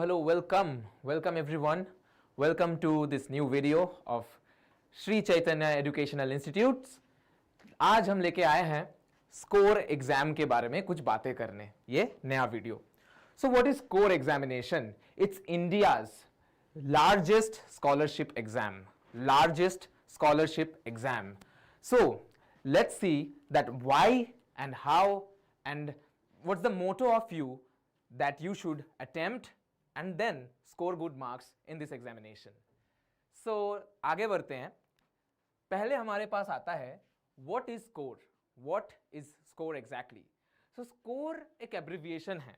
hello, welcome everyone. Welcome to this new video of Sri Chaitanya Educational Institutes. आज हम लेके आए हैं स्कोर एग्जाम के बारे में कुछ बातें करने, ये नया video. So what is score examination? It's India's largest scholarship exam. So let's see that why and how and what's the motto of you that you should attempt and then score good marks in this examination. So आगे बढ़ते हैं. पहले हमारे पास आता है what is score? What is score exactly? So score एक abbreviation है.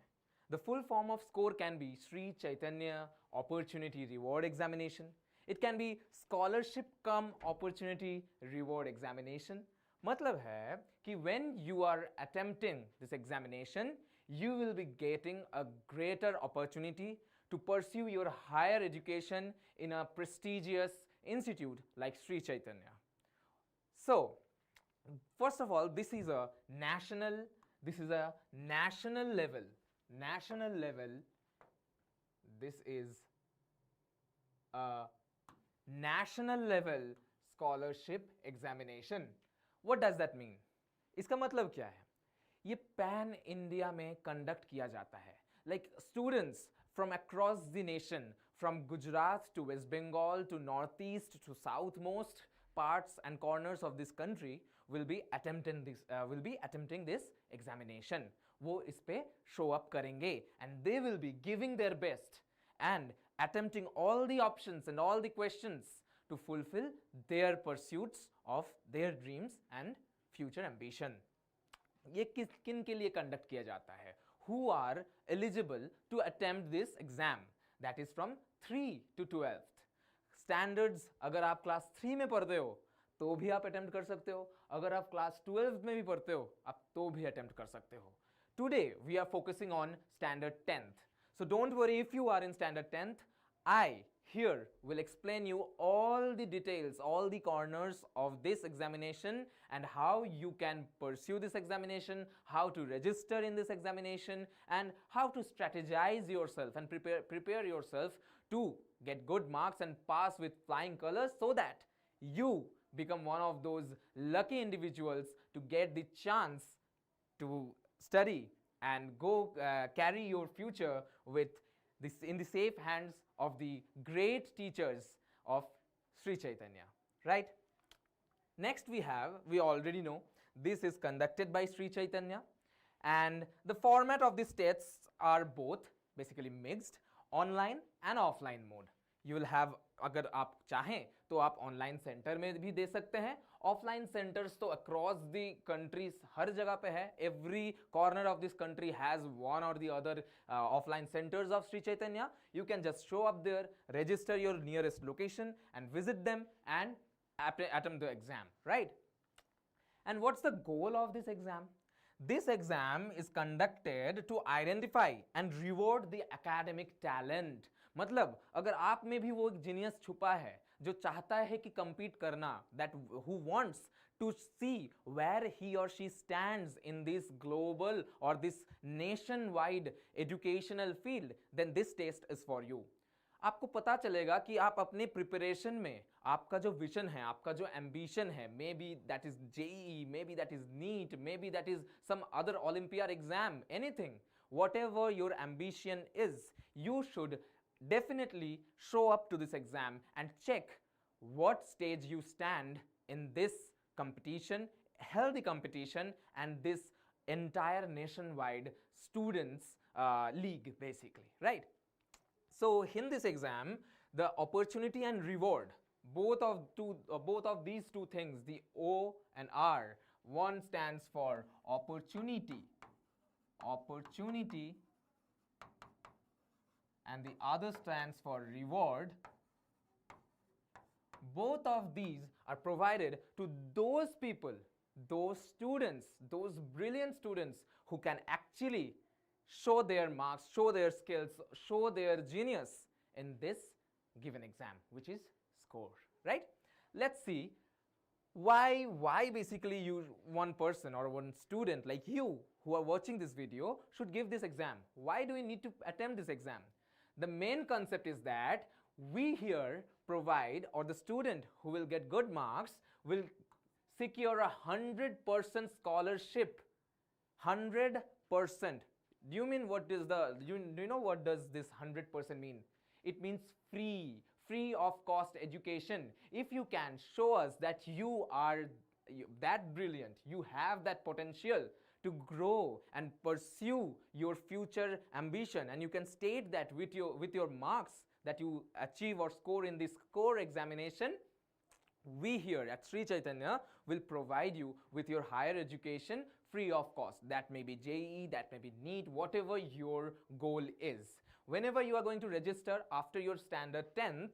The full form of score can be Sri Chaitanya Opportunity Reward Examination. It can be Scholarship cum Opportunity Reward Examination. मतलब है कि when you are attempting this examination, you will be getting a greater opportunity to pursue your higher education in a prestigious institute like Sri Chaitanya. So, first of all, this is a national level. This is a national level scholarship examination. What does that mean? इसका मतलब क्या है? ये pan India में conduct किया जाता है. Like students from across the nation, from Gujarat to West Bengal to northeast to southmost parts and corners of this country will be attempting this examination. वो इस पे show up करेंगे and they will be giving their best and attempting all the options and all the questions to fulfill their pursuits of their dreams and future ambition. ये किन के लिए conduct किया जाता है? Who are eligible to attempt this exam? That is from 3 to 12th. Standards अगर आप class 3 में पढ़ते हो तो भी आप अटेम्प्ट कर सकते हो. अगर आप क्लास 12 में भी पढ़ते हो आप तो भी अटेम्प्ट कर सकते हो. Today we are focusing on standard 10th. So don't worry if you are in standard 10th. I here will explain you all the details, all the corners of this examination and how you can pursue this examination, how to register in this examination and how to strategize yourself and prepare yourself to get good marks and pass with flying colors so that you become one of those lucky individuals to get the chance to study and go carry your future with this in the safe hands of the great teachers of Sri Chaitanya, right? Next we already know, this is conducted by Sri Chaitanya and the format of these tests are both basically mixed, online and offline mode. You will have, अगर आप चाहें तो आप online centre में भी दे सकते हैं. ऑफलाइन सेंटर्स तो अक्रॉस द कंट्रीज हर जगह पे है. Every corner of this country has one or the other offline centres of Shri Chaitanya. You can just show up there, register your nearest location and visit them and attempt the exam, right? And what's the goal of this exam? This exam is conducted to identify and reward the academic talent. मतलब अगर आप में भी वो एक genius छुपा है जो चाहता है कि compete करना, that who wants to see where he or she stands in this global or this nationwide educational field, then this test is for you. आपको पता चलेगा कि आप अपने प्रिपरेशन में आपका जो विजन है, आपका जो एम्बिशन है, maybe that is JEE, maybe that is NEET, maybe that is some other olympiad exam, anything, whatever your ambition is, you should definitely show up to this exam and check what stage you stand in this competition, healthy competition and this entire nationwide students league basically, right? So in this exam, the opportunity and reward, both of these two things, the O and R, one stands for opportunity, and the other stands for reward. Both of these are provided to those people, those students, those brilliant students who can actually show their marks, show their skills, show their genius in this given exam, which is score, right? Let's see why basically one person or one student like you who are watching this video should give this exam. Why do we need to attempt this exam? The main concept is that we here provide, or the student who will get good marks will secure 100% scholarship. 100%. Do you mean what is the, do you know what does this 100% mean? It means free of cost education. If you can show us that you are that brilliant, you have that potential to grow and pursue your future ambition, and you can state that with your marks that you achieve or score in this core examination, we here at Sri Chaitanya will provide you with your higher education free of cost. That may be JEE, that may be NEET, whatever your goal is. Whenever you are going to register after your standard 10th,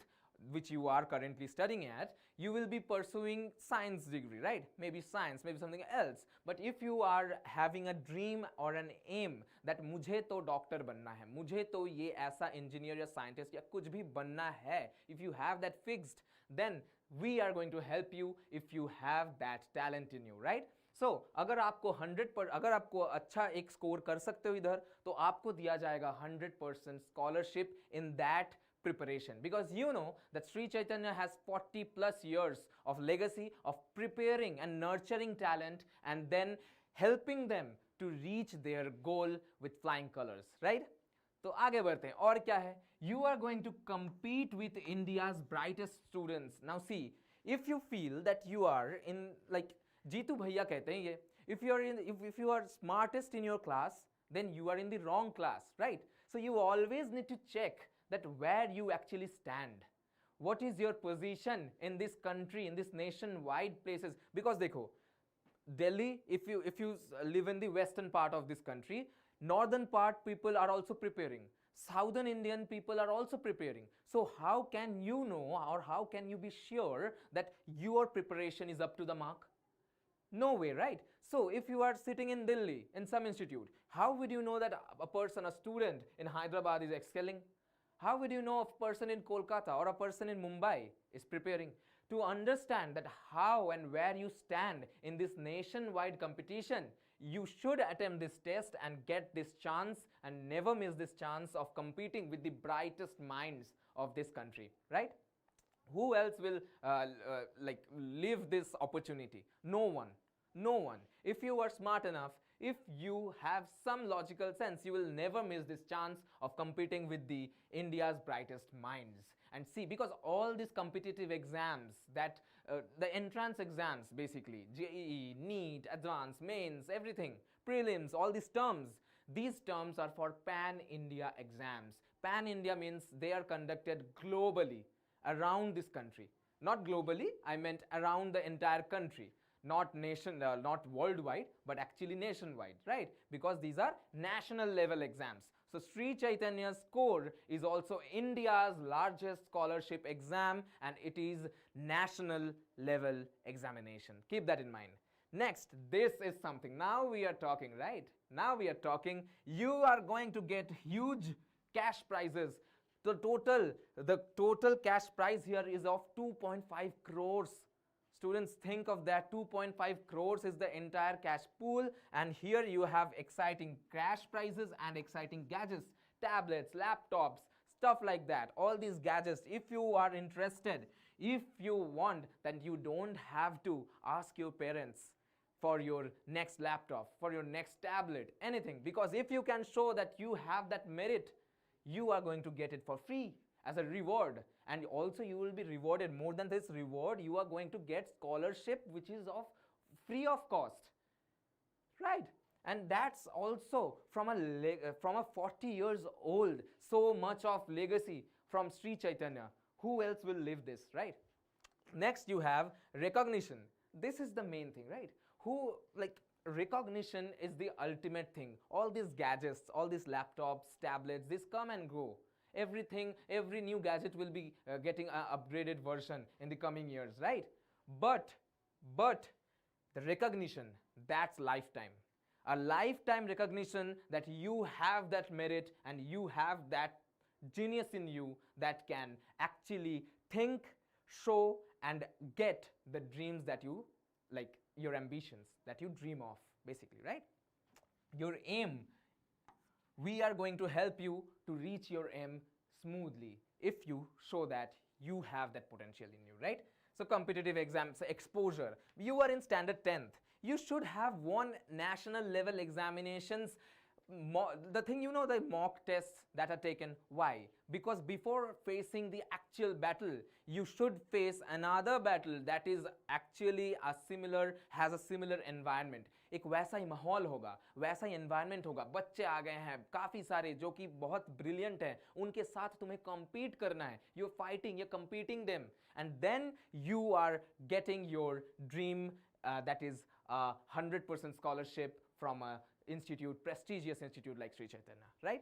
which you are currently studying at, you will be pursuing science degree, right? Maybe science, maybe something else. But if you are having a dream or an aim that मुझे तो doctor बनना है, मुझे तो ये ऐसा engineer या scientist या कुछ भी बनना है, if you have that fixed, then we are going to help you if you have that talent in you, right? So, अगर आपको 100% अगर आपको अच्छा एक स्कोर कर सकते हो इधर, तो आपको दिया जाएगा 100% scholarship in that preparation, because you know that Sri Chaitanya has 40 plus years of legacy of preparing and nurturing talent and then helping them to reach their goal with flying colors, right? तो आगे बढ़ते हैं, और क्या है? You are going to compete with India's brightest students. Now see, if you feel that you are in, like Jitu भैया कहते हैं ये, if you are smartest in your class, then you are in the wrong class, right? So you always need to check that where you actually stand. What is your position in this country, in this nationwide places? Because देखो, Delhi, if you live in the western part of this country, northern part people are also preparing. Southern Indian people are also preparing. So how can you know, or how can you be sure that your preparation is up to the mark? No way, right? So if you are sitting in Delhi in some institute, how would you know that a person, a student in Hyderabad is excelling? How would you know a person in Kolkata or a person in Mumbai is preparing? To understand that how and where you stand in this nationwide competition, you should attempt this test and get this chance and never miss this chance of competing with the brightest minds of this country, right? Who else will like live this opportunity? No one. No one. If you are smart enough, if you have some logical sense, you will never miss this chance of competing with the India's brightest minds. And see, because all these competitive exams, that the entrance exams basically, JEE, NEET, advanced, mains, everything, prelims, all these terms are for pan-India exams. Pan-India means they are conducted globally around this country. Not globally, I meant around the entire country. Not not worldwide, but actually nationwide, right? Because these are national level exams. So Sri Chaitanya's score is also India's largest scholarship exam, and it is national level examination. Keep that in mind. Next, this is something. Now we are talking, right? Now we are talking. You are going to get huge cash prizes. The total cash prize here is of 2.5 crores. Students, think of that. 2.5 crores is the entire cash pool, and here you have exciting cash prizes and exciting gadgets, tablets, laptops, stuff like that. All these gadgets, if you are interested, if you want, then you don't have to ask your parents for your next laptop, for your next tablet, anything, because if you can show that you have that merit, you are going to get it for free as a reward. And also you will be rewarded. More than this reward, you are going to get scholarship which is of free of cost, right? And that's also from a 40 years old, so much of legacy from Sri Chaitanya. Who else will live this, right? Next you have recognition. This is the main thing, right? Recognition is the ultimate thing. All these gadgets, all these laptops, tablets, these come and go. Everything, every new gadget will be getting an upgraded version in the coming years, right? But the recognition, that's lifetime. A lifetime recognition that you have that merit and you have that genius in you that can actually think, show, and get the dreams that you, like your ambitions that you dream of, basically, right? Your aim. We are going to help you to reach your aim smoothly if you show that you have that potential in you, right? So competitive exams, exposure. You are in standard 10th. You should have won national level examinations. The thing, you know, the mock tests that are taken. Why? Because before facing the actual battle, you should face another battle that is actually a similar, has a similar environment. एक वैसा ही माहौल होगा, वैसा ही environment होगा, बच्चे आ गए हैं काफ़ी सारे जो कि बहुत ब्रिलियंट हैं, उनके साथ तुम्हें compete करना है. You're fighting, you're competing them, and then you are getting your dream, that is 100% scholarship from a institute, prestigious institute like Sri Chaitanya, right?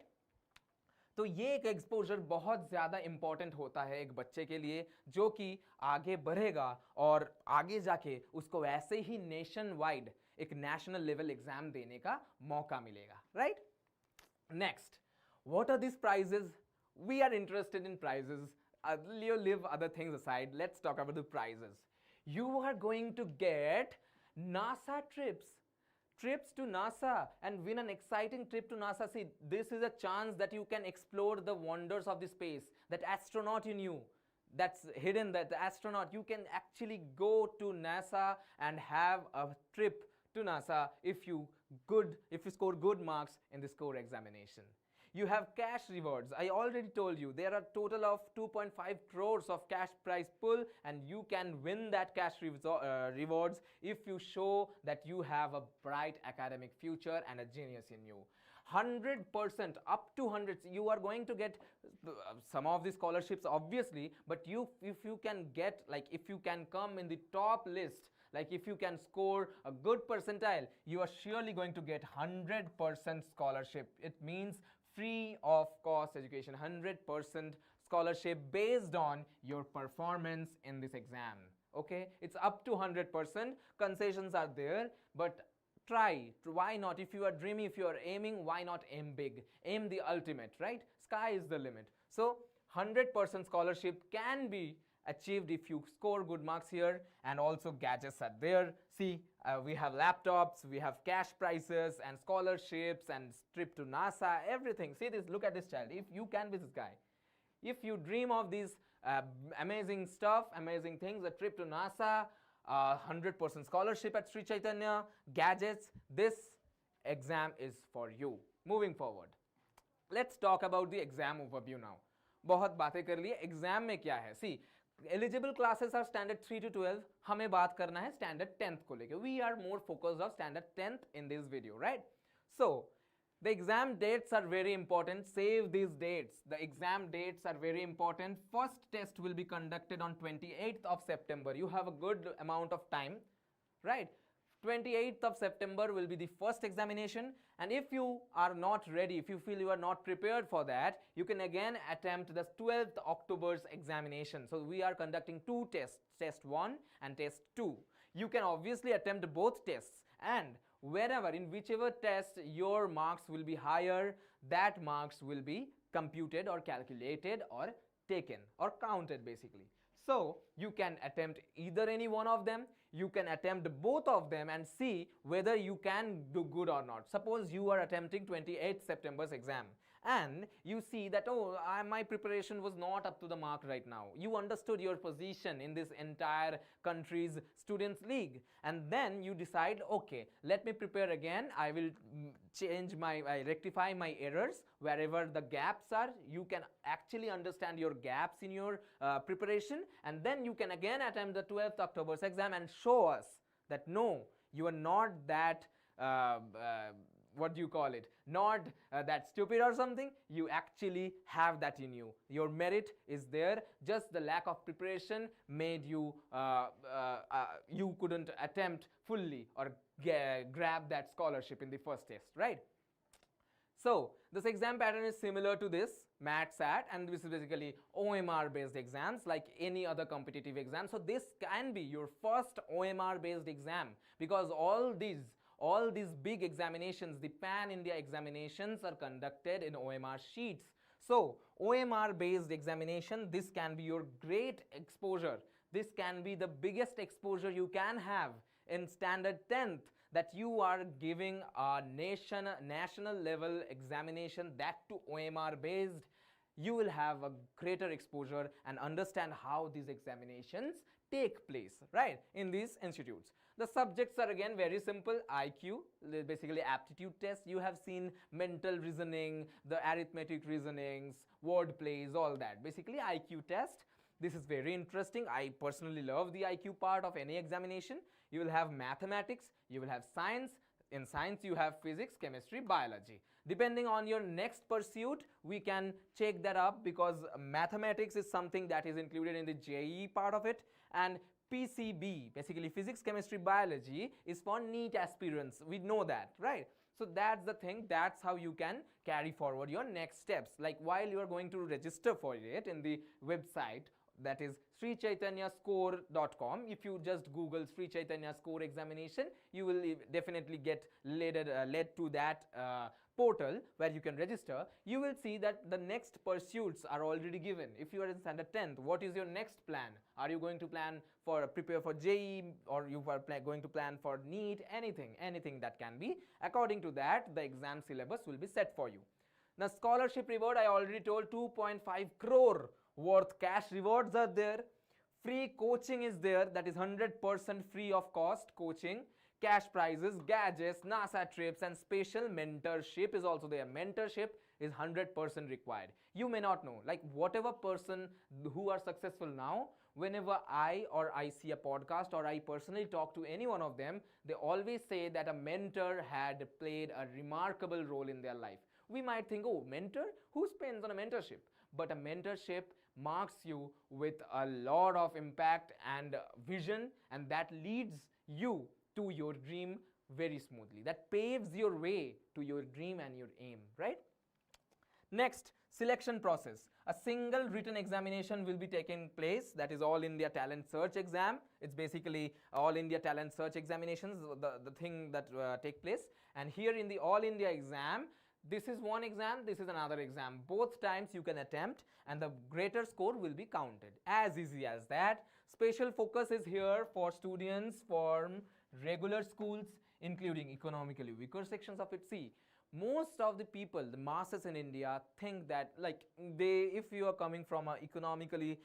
तो ये एक एक्सपोजर बहुत ज़्यादा इंपॉर्टेंट होता है एक बच्चे के लिए जो कि आगे बढ़ेगा और आगे जाके उसको ऐसे ही नेशन वाइड एक नेशनल लेवल एग्जाम देने का मौका मिलेगा, right? Next, what are this prizes? We are interested in prizes. Leave other things aside. Let's talk about the prizes. You are going to get NASA trips to NASA and win an exciting trip to NASA. See, this is a chance that you can explore the wonders of the space, that astronaut in you that's hidden, that the astronaut, you can actually go to NASA and have a trip to NASA if you score good marks in this core examination. You have cash rewards. I already told you there are total of 2.5 crores of cash prize pool, and you can win that cash rewards if you show that you have a bright academic future and a genius in you. 100%, up to 100, you are going to get some of the scholarships obviously, but if you can get, like, if you can come in the top list, like if you can score a good percentile, you are surely going to get 100% scholarship. It means free of cost education, 100% scholarship based on your performance in this exam. Okay, it's up to 100%. Concessions are there, but try. Why not? If you are dreaming, if you are aiming, why not aim big? Aim the ultimate, right? Sky is the limit. So 100% scholarship can be achieved if you score good marks here, and also gadgets are there. See, we have laptops, we have cash prizes and scholarships and trip to NASA, everything. See this, look at this child. If you can be this guy, if you dream of these amazing stuff, amazing things, a trip to NASA, 100% scholarship at Sri Chaitanya, gadgets, this exam is for you. Moving forward, let's talk about the exam overview now. बहुत बातें कर लिए, exam में क्या है? See, eligible classes are standard 3 to 12. हमें बात करना है standard 10th को लेके. We are more focused on standard 10th in this video, right? So the exam dates are very important. Save these dates. The exam dates are very important. First test will be conducted on 28th of September. You have a good amount of time, right? 28th of September will be the first examination, and if you are not ready, if you feel you are not prepared for that, you can again attempt the 12th October's examination. So we are conducting two tests, test 1 and test 2. You can obviously attempt both tests, and wherever, in whichever test your marks will be higher, that marks will be computed or calculated or taken or counted basically. So you can attempt either any one of them, you can attempt both of them and see whether you can do good or not. Suppose you are attempting 28th September's exam and you see that, oh, my preparation was not up to the mark right now. You understood your position in this entire country's students league, and then you decide, okay, let me prepare again. I will rectify my errors wherever the gaps are. You can actually understand your gaps in your preparation, and then you can again attempt the 12th October's exam and show us that no, you are not that what do you call it, not that stupid or something. You actually have that in you. Your merit is there, just the lack of preparation made you you couldn't attempt fully or grab that scholarship in the first test, right? So this exam pattern is similar to this MAT-SAT, and this is basically OMR based exams like any other competitive exam. So this can be your first OMR based exam, because all these big examinations, the pan-India examinations, are conducted in OMR sheets. So OMR based examination, this can be your great exposure. This can be the biggest exposure you can have in standard 10th, that you are giving a national level examination, that to OMR based. you will have a greater exposure and understand how these examinations take place, right, in these institutes. The subjects are again very simple. IQ, basically aptitude test. You have seen mental reasoning, the arithmetic reasonings, word plays, all that. Basically IQ test. This is very interesting. I personally love the IQ part of any examination. You will have mathematics, you will have science. In science you have physics, chemistry, biology. Depending on your next pursuit, we can check that up, because mathematics is something that is included in the JEE part of it, and PCB, basically physics, chemistry, biology, is for NEET aspirants. We know that, right? So that's the thing. That's how you can carry forward your next steps. Like while you are going to register for it in the website, that is srichaitanyascore.com. If you just Google Sri Chaitanya score examination, you will definitely get led to that portal where you can register. You will see that the next pursuits are already given. If you are in standard 10th, what is your next plan? Are you going to plan for prepare for JEE, or you are going to plan for NEET? Anything that can be. According to that, the exam syllabus will be set for you. Now, scholarship reward, I already told, 2.5 crore worth cash rewards are there. Free coaching is there, that is 100% free of cost coaching. Cash prizes, gadgets, NASA trips, and special mentorship is also there. Mentorship is 100% required. You may not know, like whatever person who are successful now, whenever I see a podcast or I personally talk to any one of them, they always say that a mentor had played a remarkable role in their life. We might think, oh, mentor? Who spends on a mentorship? But a mentorship marks you with a lot of impact and vision, and that leads you to your dream very smoothly. That paves your way to your dream and your aim, right? Next, selection process. A single written examination will be taking place, that is All India Talent Search exam. It's basically All India Talent Search examinations, the thing that take place. And here in the All India exam, this is one exam, this is another exam. Both times you can attempt and the greater score will be counted. As easy as that. Special focus is here for students from regular schools, including economically weaker sections of it. See, most of the people, the masses in India, think that like if you are coming from an economically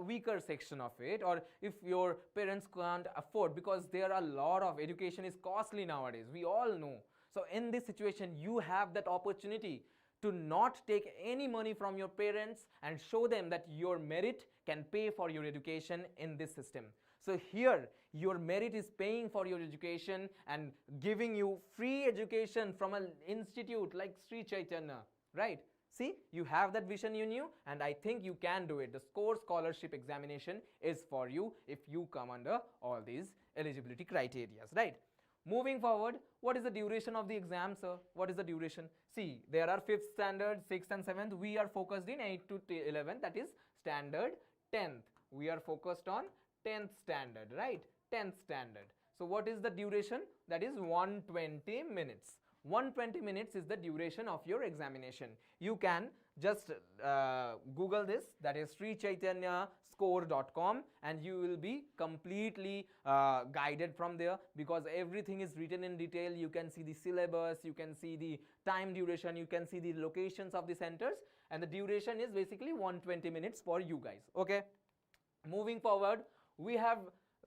weaker section of it, or if your parents can't afford, because there are a lot of education is costly nowadays, we all know. So in this situation, you have that opportunity to not take any money from your parents and show them that your merit can pay for your education in this system. So here, your merit is paying for your education and giving you free education from an institute like Sri Chaitanya, right? See, you have that vision in you, and I think you can do it. The SCORE scholarship examination is for you if you come under all these eligibility criteria, right? Moving forward, what is the duration of the exam, sir? What is the duration? See, there are 5th standard, 6th and 7th. We are focused in 8th to 11th, that is standard 10th. We are focused on 10th standard, right? 10th standard. So what is the duration? That is 120 minutes. 120 minutes is the duration of your examination. You can just Google this, that is srichaitanyascore.com, and you will be completely guided from there, because everything is written in detail. You can see the syllabus, you can see the time duration, you can see the locations of the centers, and the duration is basically 120 minutes for you guys. Okay, moving forward, we have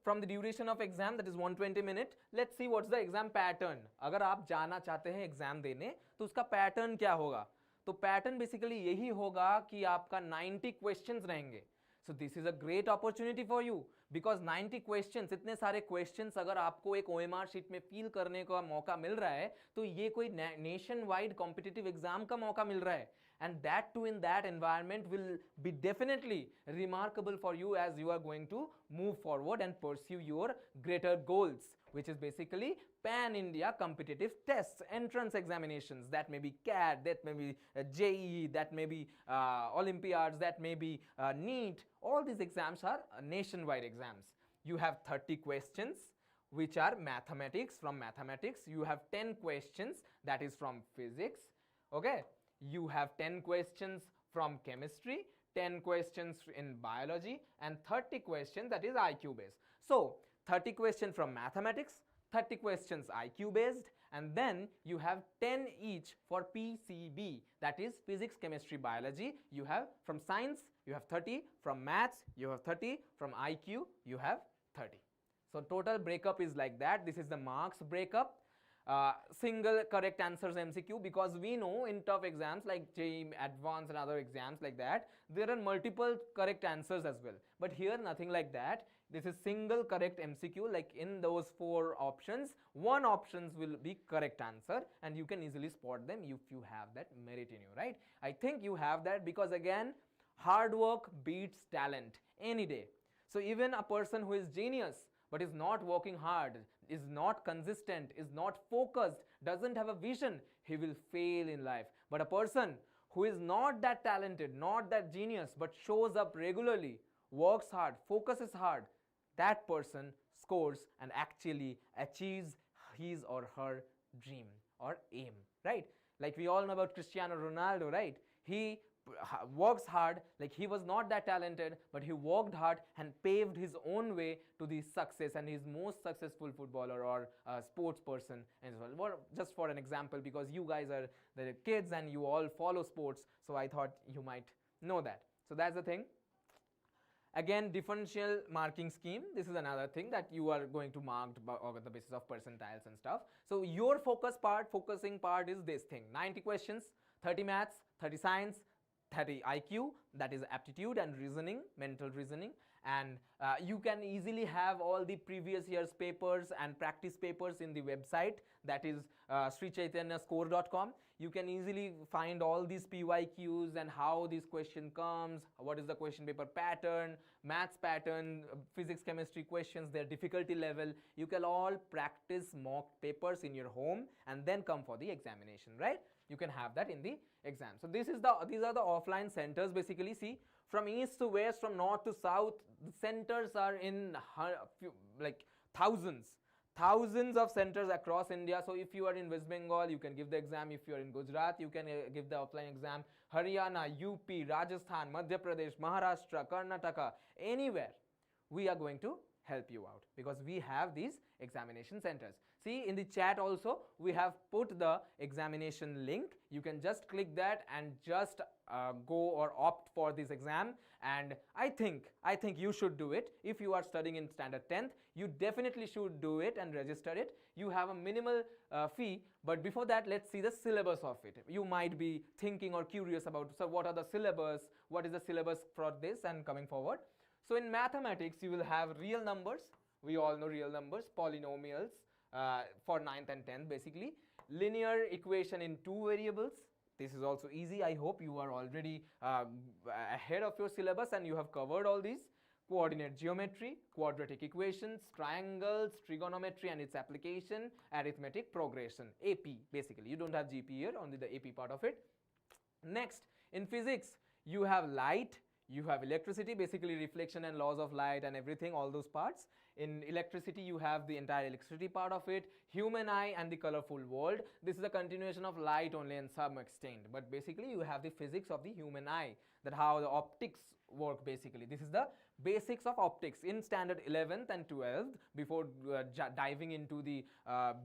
from the duration of exam, that is 120 minute. Let's see what's the exam pattern. अगर आप जाना चाहते हैं exam देने, तो उसका pattern क्या होगा? तो पैटर्न बेसिकली यही होगा कि आपका 90 क्वेश्चंस रहेंगे. So this is a great opportunity for you, because 90 questions, इतने सारे questions अगर आपको एक OMR शीट में fill करने का मौका मिल रहा है, तो ये कोई नेशन वाइड कॉम्पिटिटिव एग्जाम का मौका मिल रहा है. And that too in that environment will be definitely remarkable for you as you are going to move forward and pursue your greater goals, which is basically pan-India competitive tests, entrance examinations. That may be CAT, that may be JEE, that may be Olympiads, that may be NEET. All these exams are nationwide exams. You have 30 questions, which are mathematics. From mathematics, you have 10 questions, that is from physics. Okay. You have 10 questions from chemistry, 10 questions in biology, and 30 questions that is IQ based. So 30 questions from mathematics, 30 questions IQ based, and then you have 10 each for PCB, that is physics, chemistry, biology. You have from science you have 30, from maths you have 30, from IQ you have 30. So total breakup is like that. This is the marks breakup. Single correct answers MCQ, because we know in tough exams like JEE Advanced and other exams like that, there are multiple correct answers as well. But here nothing like that. This is single correct MCQ, like in those 4 options, 1 options will be correct answer, and you can easily spot them if you have that merit in you, right? I think you have that, because again, hard work beats talent any day. So even a person who is genius but is not working hard, is not consistent, is not focused, doesn't have a vision, he will fail in life. But a person who is not that talented, not that genius, but shows up regularly, works hard, focuses hard, that person scores and actually achieves his or her dream or aim, right? Like we all know about Cristiano Ronaldo, right? He works hard, like he was not that talented, but he worked hard and paved his own way to the success, and he's most successful footballer or sports person as well. Just for an example, because you guys are the kids and you all follow sports, so I thought you might know that. So that's the thing. Again, differential marking scheme, this is another thing that you are going to mark on the basis of percentiles and stuff. So your focusing part is this thing: 90 questions, 30 maths, 30 science, 30 IQ, that is aptitude and reasoning, mental reasoning, and you can easily have all the previous year's papers and practice papers in the website, that is srichaitanyascore.com. You can easily find all these PYQs and how this question comes, what is the question paper pattern, maths pattern, physics, chemistry questions, their difficulty level. You can all practice mock papers in your home and then come for the examination, right? You can have that in the exam. So these are the offline centers basically. See, from east to west, from north to south, the centers are in like thousands of centers across India. So if you are in West Bengal, you can give the exam. If you are in Gujarat, you can give the offline exam. Haryana, UP, Rajasthan, Madhya Pradesh, Maharashtra, Karnataka, anywhere, we are going to help you out, because we have these examination centers. See, in the chat also we have put the examination link. You can just click that and just go or opt for this exam, and I think you should do it. If you are studying in standard 10th, you definitely should do it and register it. You have a minimal fee, but before that, let's see the syllabus of it. You might be thinking or curious about, so what are the syllabus, what is the syllabus for this and coming forward. So in mathematics, you will have real numbers. We all know real numbers, polynomials for 9th and 10th basically. Linear equation in 2 variables. This is also easy. I hope you are already ahead of your syllabus and you have covered all these. Coordinate geometry, quadratic equations, triangles, trigonometry and its application, arithmetic progression, AP basically. You don't have GP here, only the AP part of it. Next, in physics, you have light, you have electricity, basically reflection and laws of light and everything, all those parts. In electricity, you have the entire electricity part of it, human eye and the colorful world. This is a continuation of light only in some extent, but basically you have the physics of the human eye, that how the optics work basically. This is the basics of optics in standard 11th and 12th, before diving into the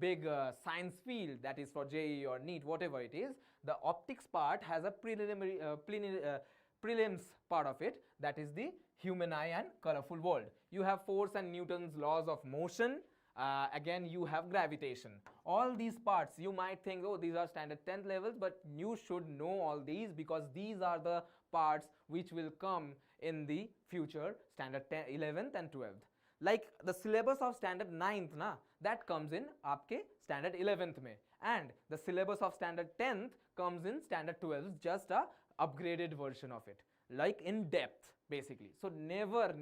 big science field, that is for JEE or NEET, whatever it is. The optics part has a preliminary prelims part of it, that is the human eye and colorful world. You have force and Newton's laws of motion. Again, you have gravitation. All these parts, you might think, oh, these are standard 10th levels, but you should know all these, because these are the parts which will come in the future standard 11th and 12th. Like the syllabus of standard 9th, that comes in aapke standard 11th mein, and the syllabus of standard 10th comes in standard 12th, just a upgraded version of it, like in depth basically. So never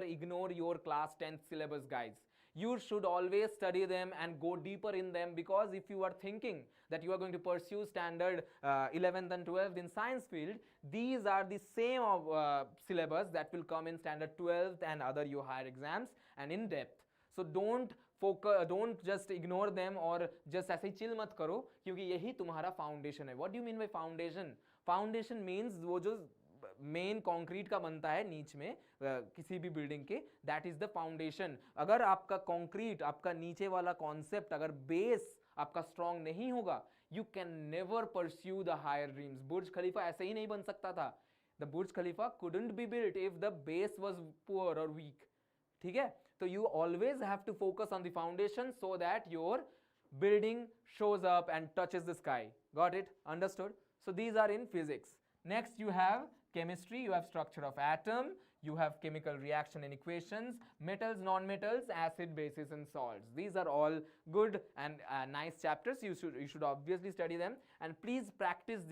ignore your class 10th syllabus, guys. You should always study them and go deeper in them, because if you are thinking that you are going to pursue standard 11th and 12th in science field, these are the same syllabus that will come in standard 12th and other your higher exams and in depth. So don't just ignore them और just ऐसे chill मत करो, क्योंकि यही तुम्हारा foundation है. What do you mean by foundation? Foundation means वो जो मेन कंक्रीट का बनता है नीच में किसी भी बिल्डिंग के, दैट इज द फाउंडेशन. अगर आपका कंक्रीट, आपका नीचे वाला कॉन्सेप्ट, अगर बेस आपका strong नहीं होगा, you can never pursue the higher dreams. बुर्ज खलीफा ऐसे ही नहीं बन सकता था. The Burj Khalifa couldn't be built if the base was poor or weak. ठीक है, तो you always have to focus on the foundation so that your building shows up and touches the sky. Got it? Understood? So these are in physics. Next you have chemistry, you have structure of atom, you have chemical reaction and equations, metals, non-metals, acid, bases and salts. These are all good and nice chapters. You should obviously study them, and please practice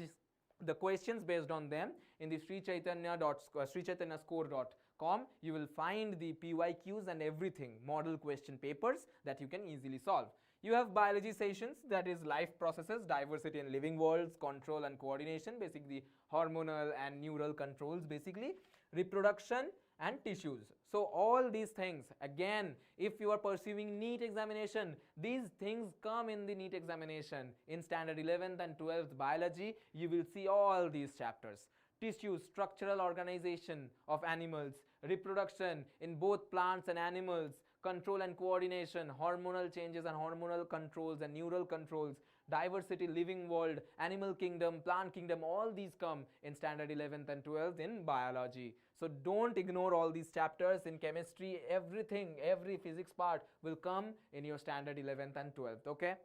the questions based on them in the srichaitanyascore.com. You will find the PYQs and everything, model question papers that you can easily solve. You have biology sessions, that is life processes, diversity in living worlds, control and coordination, basically hormonal and neural controls, basically reproduction and tissues. So all these things, again, if you are pursuing NEET examination, these things come in the NEET examination. In standard 11th and 12th biology, you will see all these chapters. Tissues, structural organization of animals, reproduction in both plants and animals, control and coordination, hormonal changes and hormonal controls and neural controls, diversity, living world, animal kingdom, plant kingdom, all these come in standard 11th and 12th in biology. So don't ignore all these chapters. In chemistry, everything, every physics part will come in your standard 11th and 12th, okay?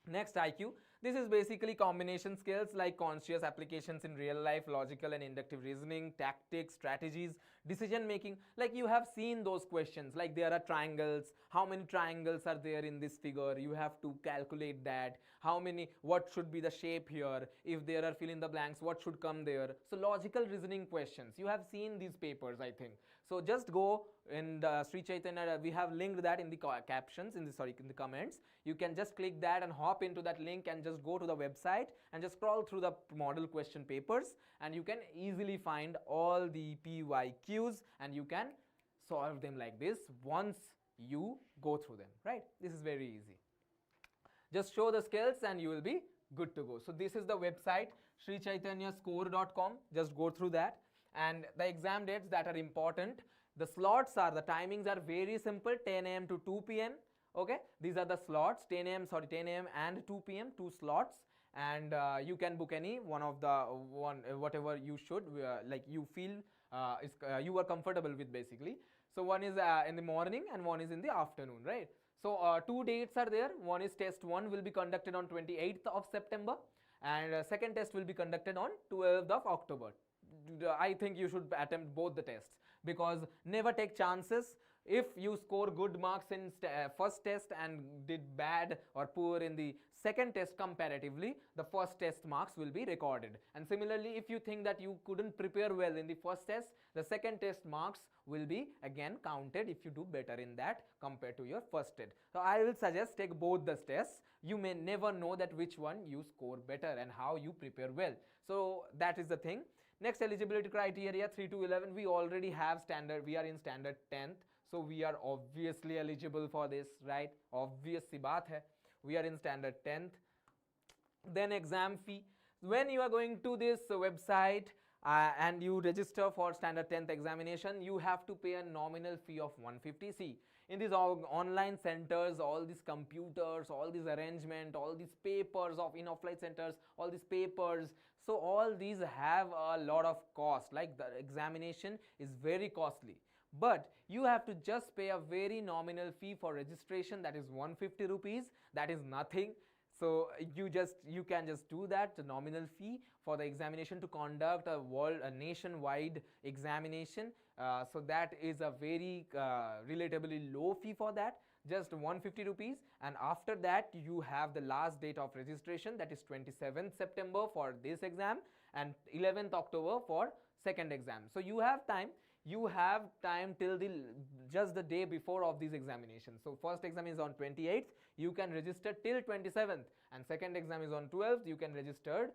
Next, IQ. This is basically combination skills like conscious applications in real life, logical and inductive reasoning, tactics, strategies, decision making. Like you have seen those questions, like there are triangles, how many triangles are there in this figure, you have to calculate that, how many, what should be the shape here, if there are fill in the blanks, what should come there. So logical reasoning questions, you have seen these papers, I think. So just go in the Sri Chaitanya, we have linked that in the captions, in the comments. You can just click that and hop into that link and just go to the website and just scroll through the model question papers, and you can easily find all the PYQs and you can solve them like this once you go through them, right? This is very easy. Just show the skills and you will be good to go. So this is the website, srichaitanyascore.com. Just go through that, and the exam dates that are important. The slots are, the timings are very simple, 10 a.m. to 2 p.m. Okay, these are the slots, 10 a.m. and 2 p.m. 2 slots, and you can book any one of the whatever you should like you feel you are comfortable with, basically. So one is in the morning and one is in the afternoon, right? So 2 dates are there. One is test 1 will be conducted on 28th of September, and second test will be conducted on 12th of October. I think you should attempt both the tests, because never take chances. If you score good marks in first test and did bad or poor in the second test comparatively, the first test marks will be recorded. And similarly, if you think that you couldn't prepare well in the first test, the second test marks will be again counted if you do better in that compared to your first test. So I will suggest take both the tests. You may never know that which one you score better and how you prepare well. So that is the thing. Next, eligibility criteria 3 to 11. We already have standard, we are in standard 10th. So we are obviously eligible for this, right? Obvious si baat hai. We are in standard 10th. Then exam fee. When you are going to this website and you register for standard 10th examination, you have to pay a nominal fee of 150. See, in these online centers, all these computers, all these arrangement, all these papers of in-offline centers, all these papers, so all these have a lot of cost. Like the examination is very costly, but you have to just pay a very nominal fee for registration, that is 150 rupees. That is nothing. So you can just do that, the nominal fee for the examination to conduct a nationwide examination. So that is a very relatively low fee for that, just 150 rupees. And after that you have the last date of registration, that is 27th September for this exam and 11th October for second exam. So you have time. You have time till just the day before of these examinations. So first exam is on 28th, you can register till 27th, and second exam is on 12th, you can register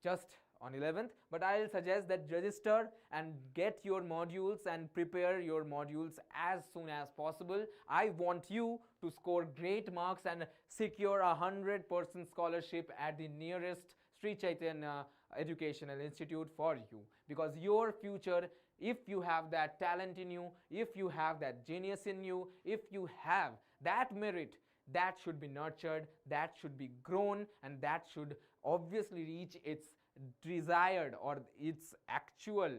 just on 11th. But I will suggest that register and get your modules and prepare your modules as soon as possible. I want you to score great marks and secure 100% scholarship at the nearest Sri Chaitanya Educational Institute for you, because your future, if you have that talent in you, if you have that genius in you, if you have that merit, that should be nurtured, that should be grown, and that should obviously reach its desired or its actual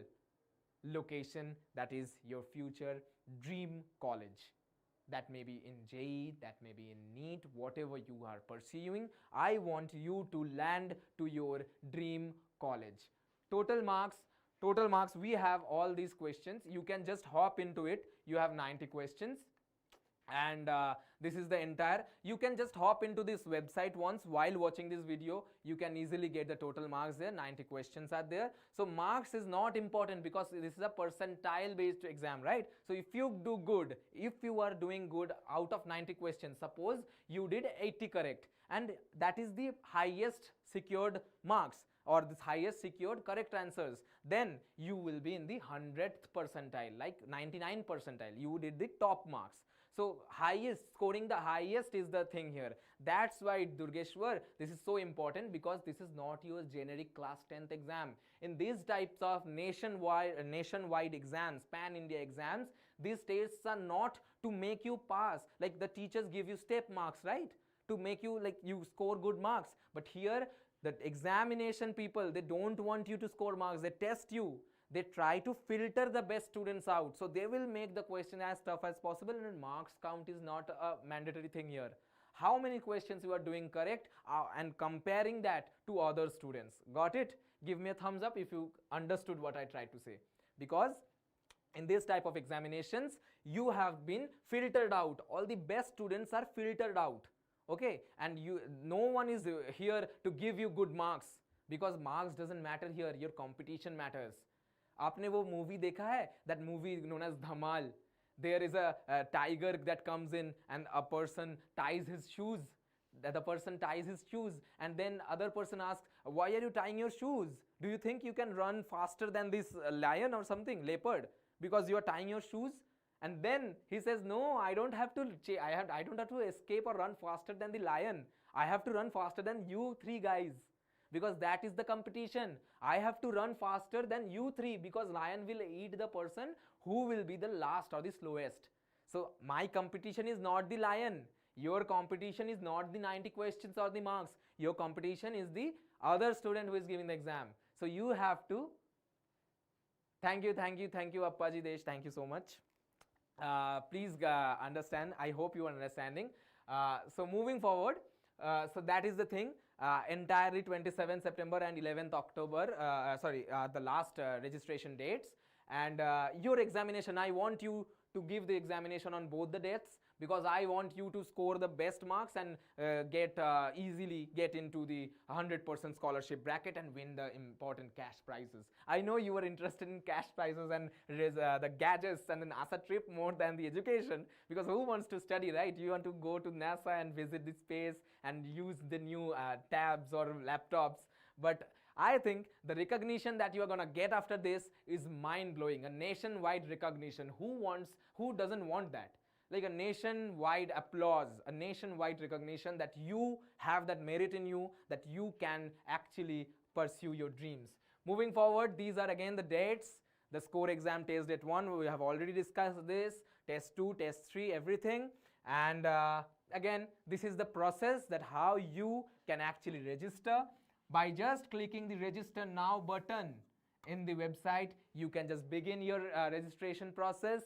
location, that is your future dream college. That may be in JEE, that may be in NEET, whatever you are pursuing. I want you to land to your dream college. Total marks, we have all these questions. You can just hop into it. You have 90 questions. And this is the entire, you can just hop into this website once while watching this video. You can easily get the total marks there. 90 questions are there. So marks is not important because this is a percentile based exam, right? So if you do good, if you are doing good out of 90 questions, suppose you did 80 correct, and that is the highest secured marks or the highest secured correct answers, then you will be in the 100th percentile, like 99 percentile. You did the top marks. So highest, scoring the highest is the thing here. That's why Durgeshwar, this is so important, because this is not your generic class 10th exam. In these types of nationwide exams, pan-India exams, these tests are not to make you pass. Like the teachers give you step marks, right? To make you, like, you score good marks. But here, the examination people, they don't want you to score marks. They test you. They try to filter the best students out. So they will make the question as tough as possible, and marks count is not a mandatory thing here. How many questions you are doing correct and comparing that to other students. Got it? Give me a thumbs up if you understood what I tried to say. Because in this type of examinations, you have been filtered out. All the best students are filtered out. Okay? And no one is here to give you good marks, because marks doesn't matter here. Your competition matters. आपने वो movie देखा है, that movie known as Dhamal? There is a tiger that comes in and a person ties his shoes. The person ties his shoes, and then other person asks, why are you tying your shoes? Do you think you can run faster than this lion or something, leopard, because you are tying your shoes? And then he says, no, I don't have to escape or run faster than the lion. I have to run faster than you three guys, because that is the competition. I have to run faster than you three, because lion will eat the person who will be the last or the slowest. So my competition is not the lion. Your competition is not the 90 questions or the marks. Your competition is the other student who is giving the exam. So you have to, thank you Appaji Desh, thank you so much. Please understand. I hope you are understanding. So moving forward, so that is the thing. Entirely 27th September and 11th October, the last registration dates. And your examination, I want you to give the examination on both the dates, because I want you to score the best marks and easily get into the 100% scholarship bracket and win the important cash prizes. I know you are interested in cash prizes and the gadgets and an NASA trip more than the education, because who wants to study, right? You want to go to NASA and visit the space and use the new tabs or laptops. But I think the recognition that you are going to get after this is mind-blowing. A nationwide recognition. Who doesn't want that? Like a nationwide applause, a nationwide recognition that you have that merit in you, that you can actually pursue your dreams. Moving forward, these are again the dates. The score exam, test date 1, we have already discussed this. Test 2, test 3, everything. And again, this is the process, that how you can actually register. By just clicking the register now button in the website, you can just begin your registration process.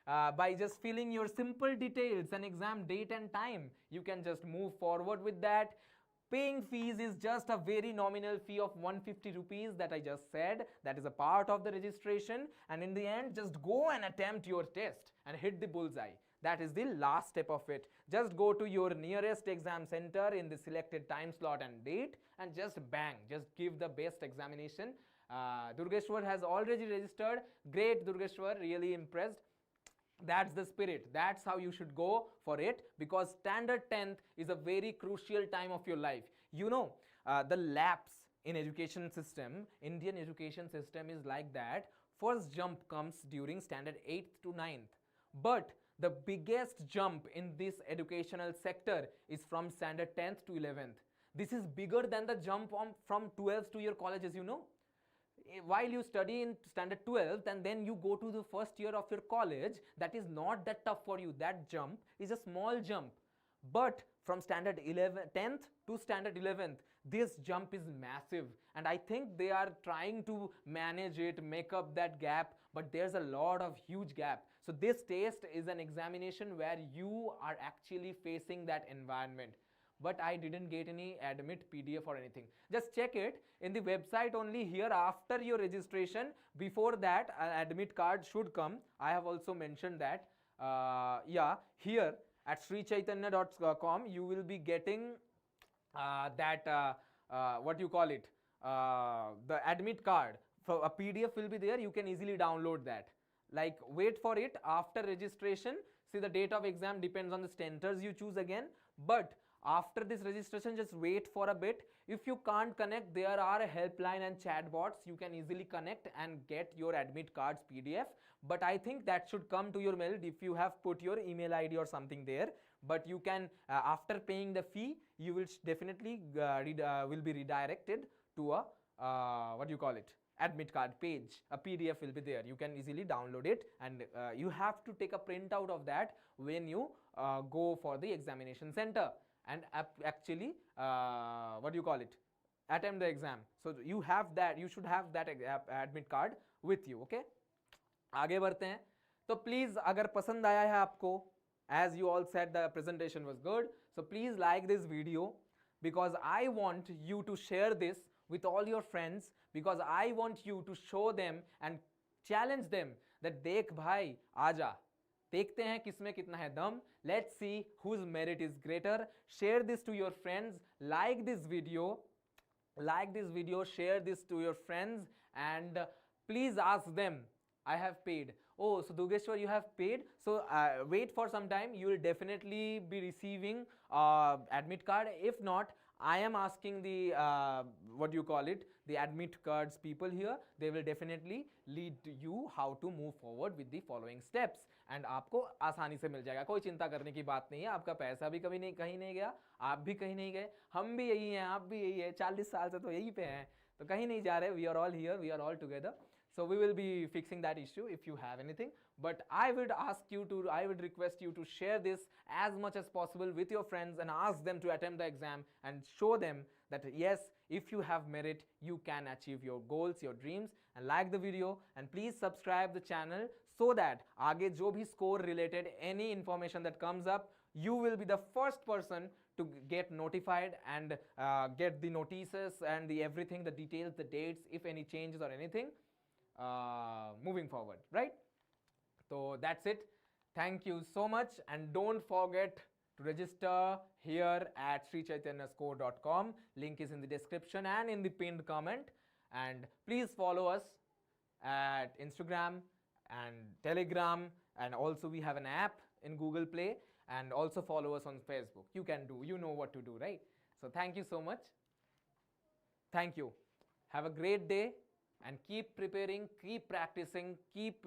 By just filling your simple details and exam date and time, you can just move forward with that. Paying fees is just a very nominal fee of 150 rupees that I just said. That is a part of the registration. And in the end, just go and attempt your test and hit the bullseye. That is the last step of it. Just go to your nearest exam center in the selected time slot and date, and just bang, just give the best examination. Durgeshwar has already registered. Great, Durgeshwar, really impressed. That's the spirit. That's how you should go for it, because standard 10th is a very crucial time of your life. You know, the lapse in education system, Indian education system is like that. First jump comes during standard 8th to 9th. But the biggest jump in this educational sector is from standard 10th to 11th. This is bigger than the jump from 12th to your colleges, you know. While you study in standard 12th and then you go to the first year of your college, that is not that tough for you. That jump is a small jump. But from standard 10th to standard 11th, this jump is massive, and I think they are trying to manage it, make up that gap, but there's a lot of huge gap. So this test is an examination where you are actually facing that environment. But I didn't get any admit PDF or anything. Just check it in the website only here after your registration. Before that, an admit card should come. I have also mentioned that. Yeah, here at srichaitanya.com you will be getting what you call it, the admit card. So a PDF will be there, you can easily download that. Like, wait for it after registration. See, the date of exam depends on the centers you choose again, but after this registration just wait for a bit. If you can't connect, there are a helpline and chat bots, you can easily connect and get your admit cards PDF. But I think that should come to your mail if you have put your email ID or something there. But you can after paying the fee, you will definitely will be redirected to a what do you call it, admit card page. A PDF will be there, you can easily download it, and you have to take a printout of that when you go for the examination center and actually what do you call it, attempt the exam. So you have that, you should have that admit card with you. Okay, आगे बढ़ते हैं. तो please अगर पसंद आया है आपको, as you all said the presentation was good, so please like this video, because I want you to share this with all your friends, because I want you to show them and challenge them that देख भाई आजा, देखते हैं किसमें कितना है दम, let's see whose merit is greater. Share this to your friends, like this video, share this to your friends, and please ask them, I have paid. Oh, so Dugeshwar, you have paid, so wait for some time, you will definitely be receiving admit card. If not, I am asking the what do you call it, the admit cards people here, they will definitely lead you how to move forward with the following steps, and आपको आसानी से मिल जाएगा. कोई चिंता करने की बात नहीं है, आपका पैसा भी कभी नहीं कहीं नहीं गया, आप भी कहीं नहीं गए, हम भी यही हैं, आप भी यही है, 40 साल से तो यही पे हैं, तो कहीं नहीं जा रहे. We are all here, we are all together. So we will be fixing that issue if you have anything. But I would request you to share this as much as possible with your friends and ask them to attempt the exam and show them that yes, if you have merit, you can achieve your goals, your dreams. And like the video, and please subscribe the channel so that आगे जो भी score related any information that comes up, you will be the first person to get notified and get the notices and the everything, the details, the dates, if any changes or anything. Moving forward, right? So that's it. Thank you so much, and don't forget to register here at srichaitanyascore.com. Link is in the description and in the pinned comment. And please follow us at Instagram and Telegram, and also we have an app in Google Play, and also follow us on Facebook. You can do, you know what to do, right? So thank you so much. Thank you. Have a great day. And keep preparing, keep practicing, keep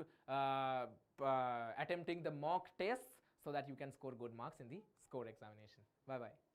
attempting the mock tests so that you can score good marks in the score examination. Bye-bye.